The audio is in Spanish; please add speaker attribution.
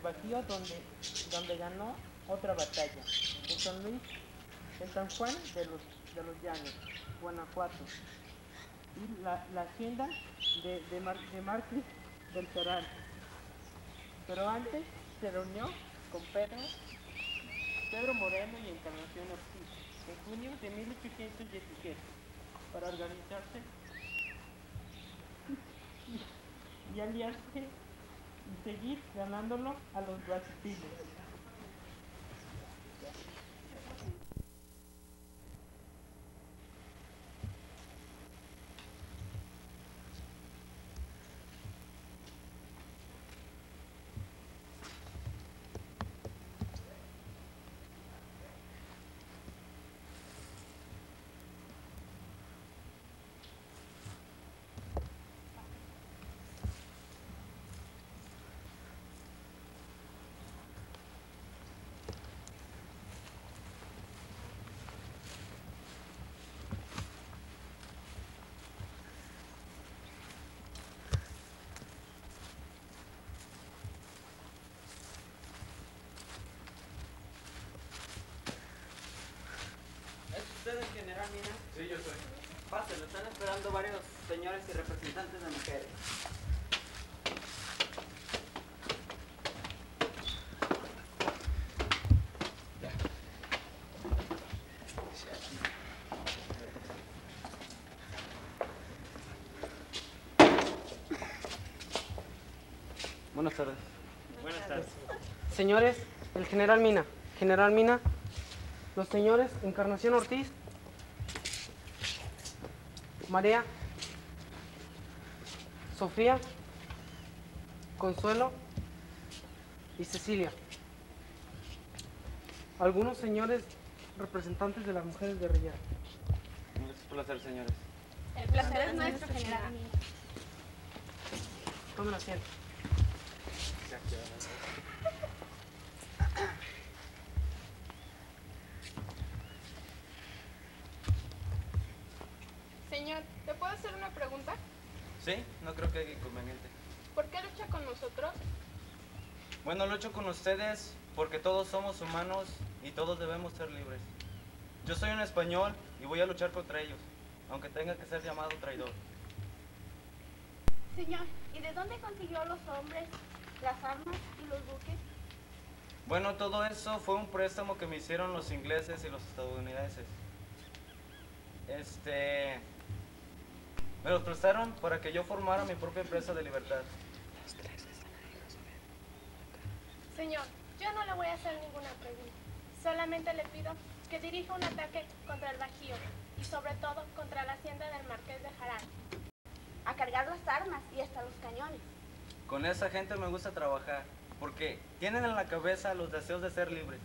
Speaker 1: Bajío, donde ganó otra batalla, en San Juan de los Llanos, Guanajuato, y la hacienda de Marquis del Toral. Pero antes se reunió con Pedro Moreno y Encarnación Ortiz en junio de 1817 para organizarse y aliarse y seguir ganándolo a los brasileños.
Speaker 2: ¿Usted es el general Mina?
Speaker 3: Sí, yo soy.
Speaker 2: Pase, lo están esperando varios señores y representantes de mujeres. Buenas tardes.
Speaker 1: Buenas tardes.
Speaker 4: Señores, el general Mina, los señores Encarnación Ortiz, María, Sofía, Consuelo y Cecilia. Algunos señores representantes de las mujeres guerrilleras.
Speaker 2: Es un placer, señores.
Speaker 5: El placer es nuestro, general.
Speaker 4: Tomen asiento.
Speaker 5: Señor, ¿te puedo hacer una pregunta?
Speaker 2: Sí, no creo que haya inconveniente.
Speaker 5: ¿Por qué lucha con nosotros?
Speaker 2: Bueno, lucho con ustedes porque todos somos humanos y todos debemos ser libres. Yo soy un español y voy a luchar contra ellos, aunque tenga que ser llamado traidor.
Speaker 6: Señor, ¿y de dónde consiguió los hombres, las armas y los buques?
Speaker 2: Bueno, todo eso fue un préstamo que me hicieron los ingleses y los estadounidenses. Me los prestaron para que yo formara mi propia empresa de libertad.
Speaker 5: Señor, yo no le voy a hacer ninguna pregunta. Solamente le pido que dirija un ataque contra el Bajío y sobre todo contra la hacienda del Marqués de Jaral.
Speaker 6: A cargar las armas y hasta los cañones.
Speaker 2: Con esa gente me gusta trabajar, porque tienen en la cabeza los deseos de ser libres.